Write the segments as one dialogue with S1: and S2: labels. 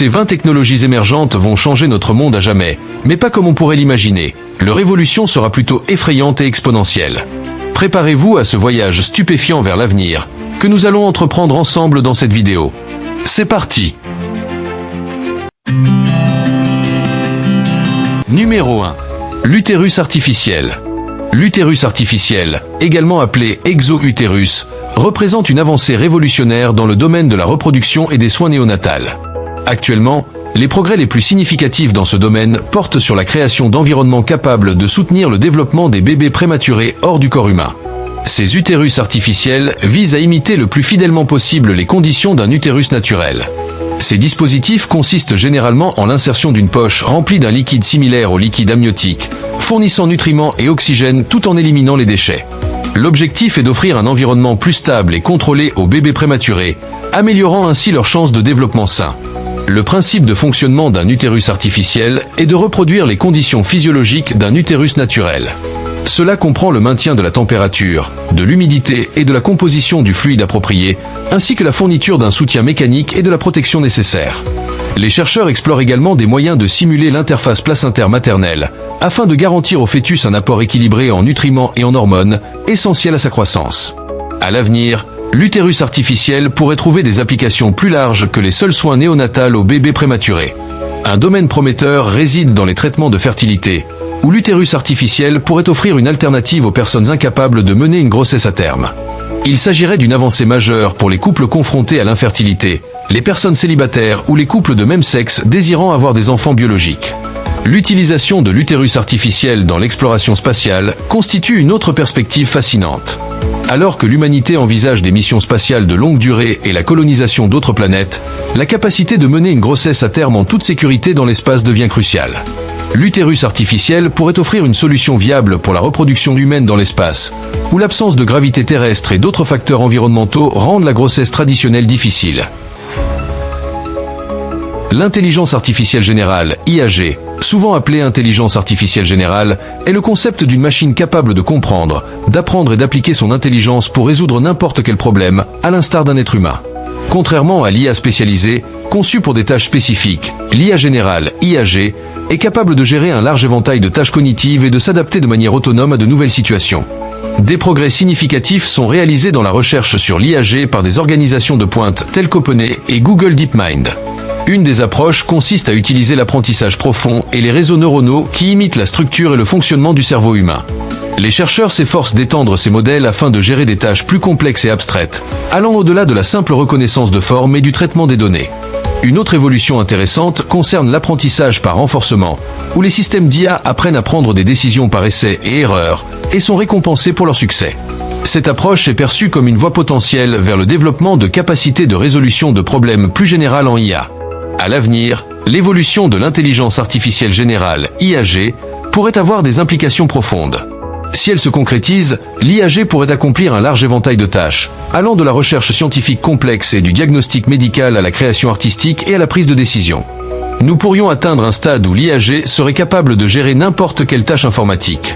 S1: Ces 20 technologies émergentes vont changer notre monde à jamais, mais pas comme on pourrait l'imaginer. Leur évolution sera plutôt effrayante et exponentielle. Préparez-vous à ce voyage stupéfiant vers l'avenir, que nous allons entreprendre ensemble dans cette vidéo. C'est parti! Numéro 1. L'utérus artificiel. L'utérus artificiel, également appelé exo-utérus, représente une avancée révolutionnaire dans le domaine de la reproduction et des soins néonatals. Actuellement, les progrès les plus significatifs dans ce domaine portent sur la création d'environnements capables de soutenir le développement des bébés prématurés hors du corps humain. Ces utérus artificiels visent à imiter le plus fidèlement possible les conditions d'un utérus naturel. Ces dispositifs consistent généralement en l'insertion d'une poche remplie d'un liquide similaire au liquide amniotique, fournissant nutriments et oxygène tout en éliminant les déchets. L'objectif est d'offrir un environnement plus stable et contrôlé aux bébés prématurés, améliorant ainsi leurs chances de développement sain. Le principe de fonctionnement d'un utérus artificiel est de reproduire les conditions physiologiques d'un utérus naturel. Cela comprend le maintien de la température, de l'humidité et de la composition du fluide approprié, ainsi que la fourniture d'un soutien mécanique et de la protection nécessaire. Les chercheurs explorent également des moyens de simuler l'interface placentaire-maternelle, afin de garantir au fœtus un apport équilibré en nutriments et en hormones, essentiels à sa croissance. À l'avenir, l'utérus artificiel pourrait trouver des applications plus larges que les seuls soins néonatals aux bébés prématurés. Un domaine prometteur réside dans les traitements de fertilité, où l'utérus artificiel pourrait offrir une alternative aux personnes incapables de mener une grossesse à terme. Il s'agirait d'une avancée majeure pour les couples confrontés à l'infertilité, les personnes célibataires ou les couples de même sexe désirant avoir des enfants biologiques. L'utilisation de l'utérus artificiel dans l'exploration spatiale constitue une autre perspective fascinante. Alors que l'humanité envisage des missions spatiales de longue durée et la colonisation d'autres planètes, la capacité de mener une grossesse à terme en toute sécurité dans l'espace devient cruciale. L'utérus artificiel pourrait offrir une solution viable pour la reproduction humaine dans l'espace, où l'absence de gravité terrestre et d'autres facteurs environnementaux rendent la grossesse traditionnelle difficile. L'intelligence artificielle générale, IAG, souvent appelée intelligence artificielle générale, est le concept d'une machine capable de comprendre, d'apprendre et d'appliquer son intelligence pour résoudre n'importe quel problème, à l'instar d'un être humain. Contrairement à l'IA spécialisée, conçue pour des tâches spécifiques, l'IA générale, IAG, est capable de gérer un large éventail de tâches cognitives et de s'adapter de manière autonome à de nouvelles situations. Des progrès significatifs sont réalisés dans la recherche sur l'IAG par des organisations de pointe telles qu'OpenAI et Google DeepMind. Une des approches consiste à utiliser l'apprentissage profond et les réseaux neuronaux qui imitent la structure et le fonctionnement du cerveau humain. Les chercheurs s'efforcent d'étendre ces modèles afin de gérer des tâches plus complexes et abstraites, allant au-delà de la simple reconnaissance de forme et du traitement des données. Une autre évolution intéressante concerne l'apprentissage par renforcement, où les systèmes d'IA apprennent à prendre des décisions par essai et erreur, et sont récompensés pour leur succès. Cette approche est perçue comme une voie potentielle vers le développement de capacités de résolution de problèmes plus générales en IA. À l'avenir, l'évolution de l'intelligence artificielle générale, IAG, pourrait avoir des implications profondes. Si elle se concrétise, l'IAG pourrait accomplir un large éventail de tâches, allant de la recherche scientifique complexe et du diagnostic médical à la création artistique et à la prise de décision. Nous pourrions atteindre un stade où l'IAG serait capable de gérer n'importe quelle tâche informatique.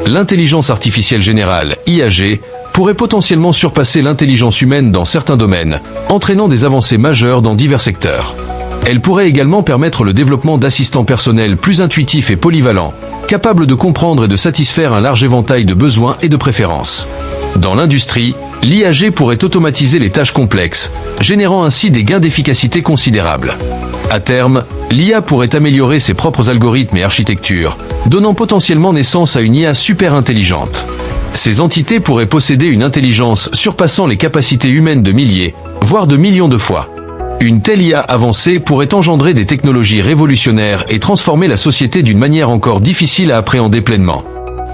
S1: L'intelligence artificielle générale, IAG, pourrait potentiellement surpasser l'intelligence humaine dans certains domaines, entraînant des avancées majeures dans divers secteurs. Elle pourrait également permettre le développement d'assistants personnels plus intuitifs et polyvalents, capables de comprendre et de satisfaire un large éventail de besoins et de préférences. Dans l'industrie, l'IAG pourrait automatiser les tâches complexes, générant ainsi des gains d'efficacité considérables. À terme, l'IA pourrait améliorer ses propres algorithmes et architectures, donnant potentiellement naissance à une IA super intelligente. Ces entités pourraient posséder une intelligence surpassant les capacités humaines de milliers, voire de millions de fois. Une telle IA avancée pourrait engendrer des technologies révolutionnaires et transformer la société d'une manière encore difficile à appréhender pleinement.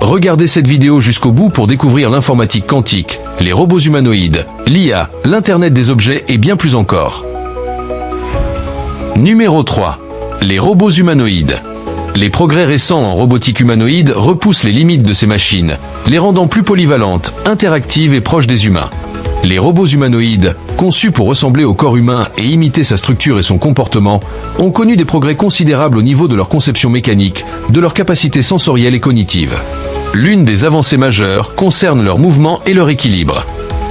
S1: Regardez cette vidéo jusqu'au bout pour découvrir l'informatique quantique, les robots humanoïdes, l'IA, l'Internet des objets et bien plus encore. Numéro 3. Les robots humanoïdes. Les progrès récents en robotique humanoïde repoussent les limites de ces machines, les rendant plus polyvalentes, interactives et proches des humains. Les robots humanoïdes, conçus pour ressembler au corps humain et imiter sa structure et son comportement, ont connu des progrès considérables au niveau de leur conception mécanique, de leurs capacités sensorielles et cognitives. L'une des avancées majeures concerne leur mouvement et leur équilibre.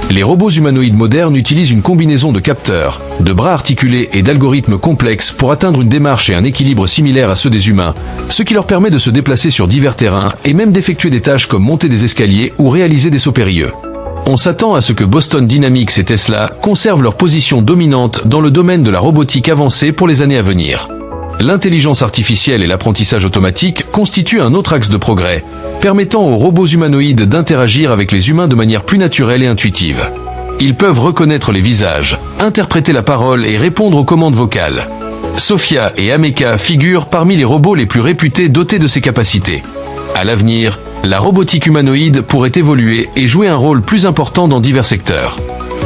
S1: Les robots humanoïdes modernes utilisent une combinaison de capteurs, de bras articulés et d'algorithmes complexes pour atteindre une démarche et un équilibre similaires à ceux des humains, ce qui leur permet de se déplacer sur divers terrains et même d'effectuer des tâches comme monter des escaliers ou réaliser des sauts périlleux. On s'attend à ce que Boston Dynamics et Tesla conservent leur position dominante dans le domaine de la robotique avancée pour les années à venir. L'intelligence artificielle et l'apprentissage automatique constituent un autre axe de progrès, permettant aux robots humanoïdes d'interagir avec les humains de manière plus naturelle et intuitive. Ils peuvent reconnaître les visages, interpréter la parole et répondre aux commandes vocales. Sophia et Ameka figurent parmi les robots les plus réputés dotés de ces capacités. À l'avenir, la robotique humanoïde pourrait évoluer et jouer un rôle plus important dans divers secteurs.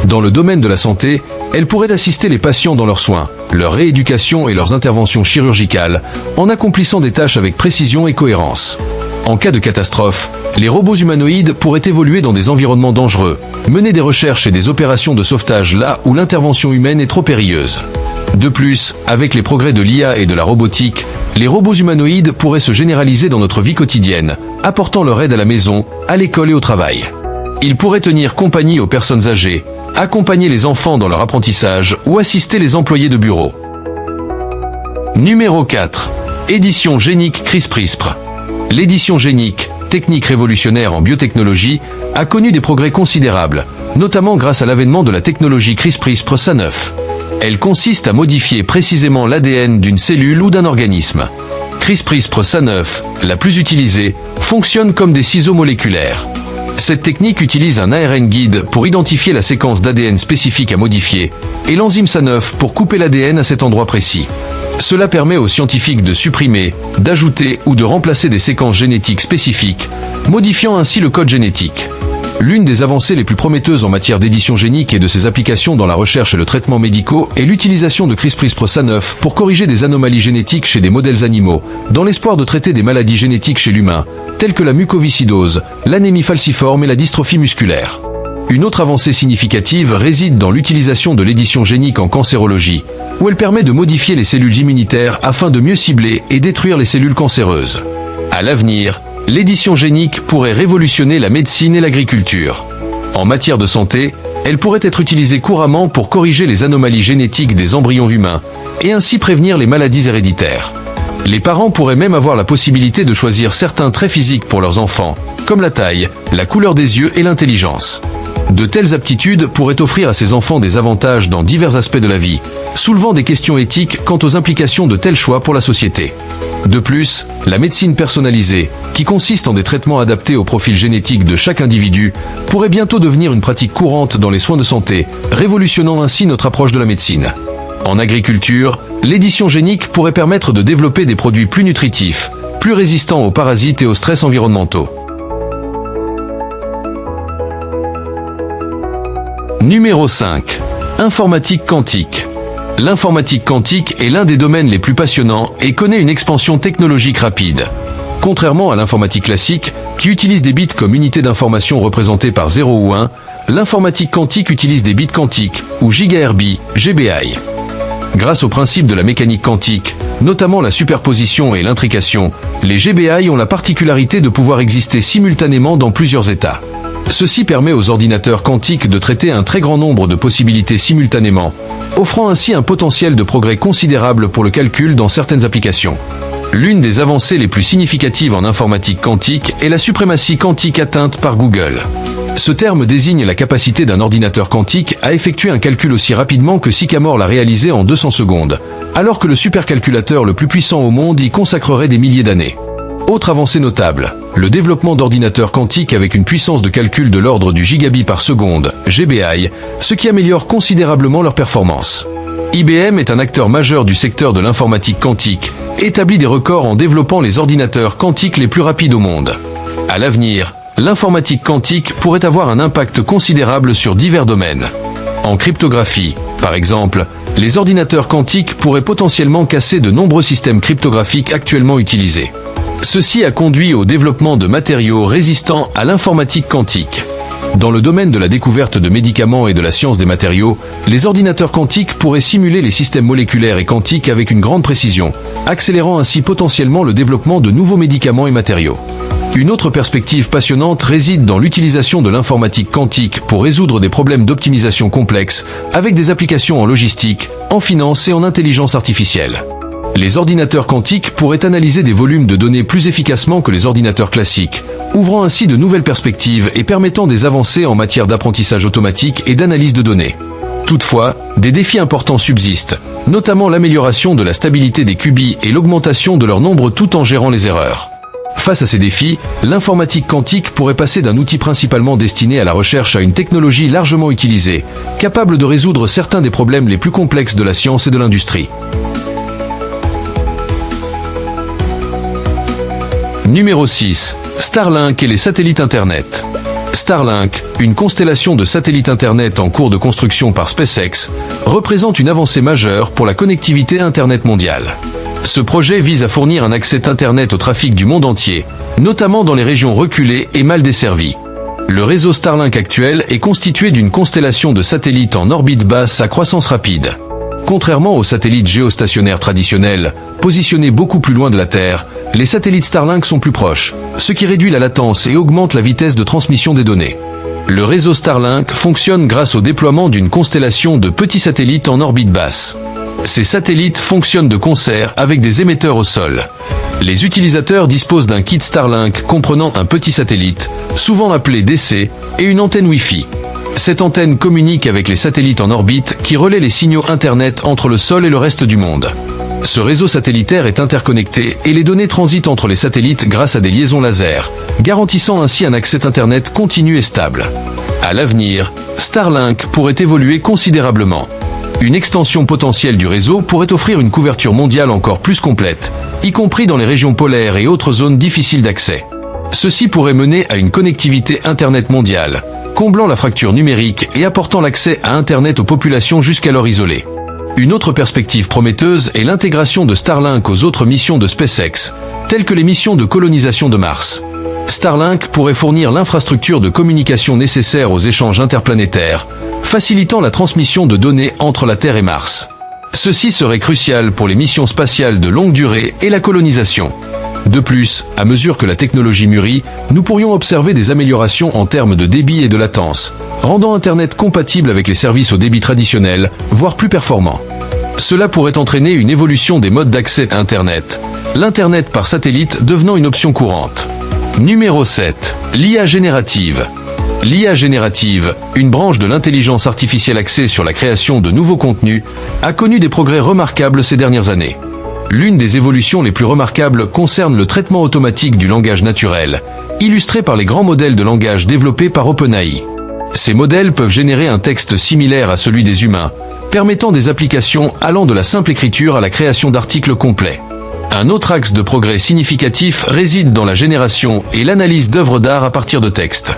S1: Dans le domaine de la santé, elle pourrait assister les patients dans leurs soins, leur rééducation et leurs interventions chirurgicales, en accomplissant des tâches avec précision et cohérence. En cas de catastrophe, les robots humanoïdes pourraient évoluer dans des environnements dangereux, mener des recherches et des opérations de sauvetage là où l'intervention humaine est trop périlleuse. De plus, avec les progrès de l'IA et de la robotique, les robots humanoïdes pourraient se généraliser dans notre vie quotidienne, apportant leur aide à la maison, à l'école et au travail. Ils pourraient tenir compagnie aux personnes âgées, accompagner les enfants dans leur apprentissage ou assister les employés de bureau. Numéro 4. Édition génique CRISPR. L'édition génique, technique révolutionnaire en biotechnologie, a connu des progrès considérables, notamment grâce à l'avènement de la technologie CRISPR-Cas9. Elle consiste à modifier précisément l'ADN d'une cellule ou d'un organisme. CRISPR-Cas9, la plus utilisée, fonctionne comme des ciseaux moléculaires. Cette technique utilise un ARN guide pour identifier la séquence d'ADN spécifique à modifier et l'enzyme Cas9 pour couper l'ADN à cet endroit précis. Cela permet aux scientifiques de supprimer, d'ajouter ou de remplacer des séquences génétiques spécifiques, modifiant ainsi le code génétique. L'une des avancées les plus prometteuses en matière d'édition génique et de ses applications dans la recherche et le traitement médicaux est l'utilisation de CRISPR-Cas9 pour corriger des anomalies génétiques chez des modèles animaux, dans l'espoir de traiter des maladies génétiques chez l'humain, telles que la mucoviscidose, l'anémie falciforme et la dystrophie musculaire. Une autre avancée significative réside dans l'utilisation de l'édition génique en cancérologie, où elle permet de modifier les cellules immunitaires afin de mieux cibler et détruire les cellules cancéreuses. À l'avenir, l'édition génique pourrait révolutionner la médecine et l'agriculture. En matière de santé, elle pourrait être utilisée couramment pour corriger les anomalies génétiques des embryons humains et ainsi prévenir les maladies héréditaires. Les parents pourraient même avoir la possibilité de choisir certains traits physiques pour leurs enfants, comme la taille, la couleur des yeux et l'intelligence. De telles aptitudes pourraient offrir à ces enfants des avantages dans divers aspects de la vie, soulevant des questions éthiques quant aux implications de tels choix pour la société. De plus, la médecine personnalisée, qui consiste en des traitements adaptés au profil génétique de chaque individu, pourrait bientôt devenir une pratique courante dans les soins de santé, révolutionnant ainsi notre approche de la médecine. En agriculture, l'édition génique pourrait permettre de développer des produits plus nutritifs, plus résistants aux parasites et aux stress environnementaux. Numéro 5. Informatique quantique. L'informatique quantique est l'un des domaines les plus passionnants et connaît une expansion technologique rapide. Contrairement à l'informatique classique, qui utilise des bits comme unité d'information représentée par 0 ou 1, l'informatique quantique utilise des bits quantiques, ou gigahertz, GBI. Grâce au principe de la mécanique quantique, notamment la superposition et l'intrication, les GBI ont la particularité de pouvoir exister simultanément dans plusieurs états. Ceci permet aux ordinateurs quantiques de traiter un très grand nombre de possibilités simultanément, offrant ainsi un potentiel de progrès considérable pour le calcul dans certaines applications. L'une des avancées les plus significatives en informatique quantique est la suprématie quantique atteinte par Google. Ce terme désigne la capacité d'un ordinateur quantique à effectuer un calcul aussi rapidement que Sycamore l'a réalisé en 200 secondes, alors que le supercalculateur le plus puissant au monde y consacrerait des milliers d'années. Autre avancée notable, le développement d'ordinateurs quantiques avec une puissance de calcul de l'ordre du gigabit par seconde, GBI, ce qui améliore considérablement leur performance. IBM est un acteur majeur du secteur de l'informatique quantique, et établit des records en développant les ordinateurs quantiques les plus rapides au monde. À l'avenir, l'informatique quantique pourrait avoir un impact considérable sur divers domaines. En cryptographie, par exemple, les ordinateurs quantiques pourraient potentiellement casser de nombreux systèmes cryptographiques actuellement utilisés. Ceci a conduit au développement de matériaux résistants à l'informatique quantique. Dans le domaine de la découverte de médicaments et de la science des matériaux, les ordinateurs quantiques pourraient simuler les systèmes moléculaires et quantiques avec une grande précision, accélérant ainsi potentiellement le développement de nouveaux médicaments et matériaux. Une autre perspective passionnante réside dans l'utilisation de l'informatique quantique pour résoudre des problèmes d'optimisation complexes avec des applications en logistique, en finance et en intelligence artificielle. Les ordinateurs quantiques pourraient analyser des volumes de données plus efficacement que les ordinateurs classiques, ouvrant ainsi de nouvelles perspectives et permettant des avancées en matière d'apprentissage automatique et d'analyse de données. Toutefois, des défis importants subsistent, notamment l'amélioration de la stabilité des qubits et l'augmentation de leur nombre tout en gérant les erreurs. Face à ces défis, l'informatique quantique pourrait passer d'un outil principalement destiné à la recherche à une technologie largement utilisée, capable de résoudre certains des problèmes les plus complexes de la science et de l'industrie. Numéro 6. Starlink et les satellites Internet. Starlink, une constellation de satellites Internet en cours de construction par SpaceX, représente une avancée majeure pour la connectivité Internet mondiale. Ce projet vise à fournir un accès Internet au trafic du monde entier, notamment dans les régions reculées et mal desservies. Le réseau Starlink actuel est constitué d'une constellation de satellites en orbite basse à croissance rapide. Contrairement aux satellites géostationnaires traditionnels, positionnés beaucoup plus loin de la Terre, les satellites Starlink sont plus proches, ce qui réduit la latence et augmente la vitesse de transmission des données. Le réseau Starlink fonctionne grâce au déploiement d'une constellation de petits satellites en orbite basse. Ces satellites fonctionnent de concert avec des émetteurs au sol. Les utilisateurs disposent d'un kit Starlink comprenant un petit satellite, souvent appelé DC, et une antenne Wi-Fi. Cette antenne communique avec les satellites en orbite qui relaient les signaux Internet entre le sol et le reste du monde. Ce réseau satellitaire est interconnecté et les données transitent entre les satellites grâce à des liaisons laser, garantissant ainsi un accès Internet continu et stable. À l'avenir, Starlink pourrait évoluer considérablement. Une extension potentielle du réseau pourrait offrir une couverture mondiale encore plus complète, y compris dans les régions polaires et autres zones difficiles d'accès. Ceci pourrait mener à une connectivité Internet mondiale, comblant la fracture numérique et apportant l'accès à Internet aux populations jusqu'alors isolées. Une autre perspective prometteuse est l'intégration de Starlink aux autres missions de SpaceX, telles que les missions de colonisation de Mars. Starlink pourrait fournir l'infrastructure de communication nécessaire aux échanges interplanétaires, facilitant la transmission de données entre la Terre et Mars. Ceci serait crucial pour les missions spatiales de longue durée et la colonisation. De plus, à mesure que la technologie mûrit, nous pourrions observer des améliorations en termes de débit et de latence, rendant Internet compatible avec les services au débit traditionnel, voire plus performants. Cela pourrait entraîner une évolution des modes d'accès à Internet, l'Internet par satellite devenant une option courante. Numéro 7. L'IA générative. L'IA générative, une branche de l'intelligence artificielle axée sur la création de nouveaux contenus, a connu des progrès remarquables ces dernières années. L'une des évolutions les plus remarquables concerne le traitement automatique du langage naturel, illustré par les grands modèles de langage développés par OpenAI. Ces modèles peuvent générer un texte similaire à celui des humains, permettant des applications allant de la simple écriture à la création d'articles complets. Un autre axe de progrès significatif réside dans la génération et l'analyse d'œuvres d'art à partir de textes.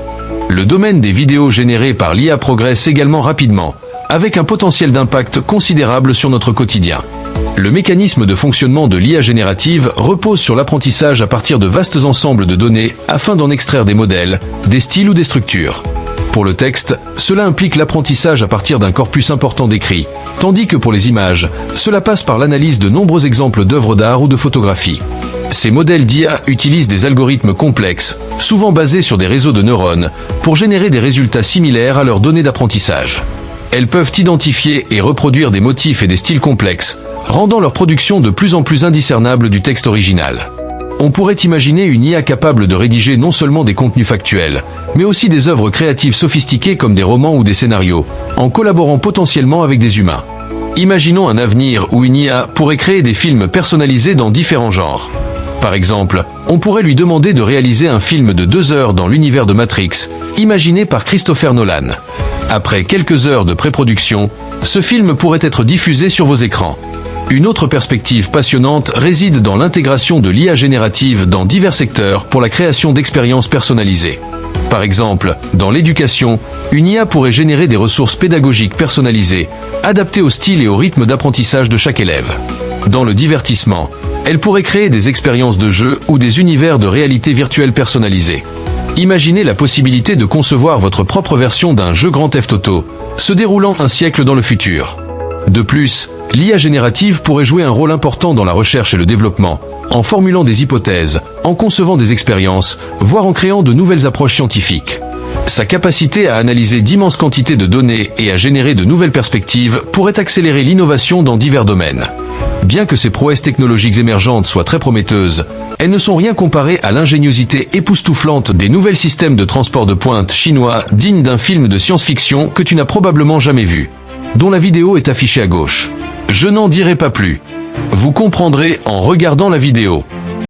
S1: Le domaine des vidéos générées par l'IA progresse également rapidement, avec un potentiel d'impact considérable sur notre quotidien. Le mécanisme de fonctionnement de l'IA générative repose sur l'apprentissage à partir de vastes ensembles de données afin d'en extraire des modèles, des styles ou des structures. Pour le texte, cela implique l'apprentissage à partir d'un corpus important d'écrits, tandis que pour les images, cela passe par l'analyse de nombreux exemples d'œuvres d'art ou de photographies. Ces modèles d'IA utilisent des algorithmes complexes, souvent basés sur des réseaux de neurones, pour générer des résultats similaires à leurs données d'apprentissage. Elles peuvent identifier et reproduire des motifs et des styles complexes, rendant leur production de plus en plus indiscernable du texte original. On pourrait imaginer une IA capable de rédiger non seulement des contenus factuels, mais aussi des œuvres créatives sophistiquées comme des romans ou des scénarios, en collaborant potentiellement avec des humains. Imaginons un avenir où une IA pourrait créer des films personnalisés dans différents genres. Par exemple, on pourrait lui demander de réaliser un film de 2 heures dans l'univers de Matrix, imaginé par Christopher Nolan. Après quelques heures de pré-production, ce film pourrait être diffusé sur vos écrans. Une autre perspective passionnante réside dans l'intégration de l'IA générative dans divers secteurs pour la création d'expériences personnalisées. Par exemple, dans l'éducation, une IA pourrait générer des ressources pédagogiques personnalisées, adaptées au style et au rythme d'apprentissage de chaque élève. Dans le divertissement, elle pourrait créer des expériences de jeu ou des univers de réalité virtuelle personnalisés. Imaginez la possibilité de concevoir votre propre version d'un jeu Grand Theft Auto, se déroulant un siècle dans le futur. De plus, l'IA générative pourrait jouer un rôle important dans la recherche et le développement, en formulant des hypothèses, en concevant des expériences, voire en créant de nouvelles approches scientifiques. Sa capacité à analyser d'immenses quantités de données et à générer de nouvelles perspectives pourrait accélérer l'innovation dans divers domaines. Bien que ces prouesses technologiques émergentes soient très prometteuses, elles ne sont rien comparées à l'ingéniosité époustouflante des nouvelles systèmes de transport de pointe chinois dignes d'un film de science-fiction que tu n'as probablement jamais vu, dont la vidéo est affichée à gauche. Je n'en dirai pas plus. Vous comprendrez en regardant la vidéo.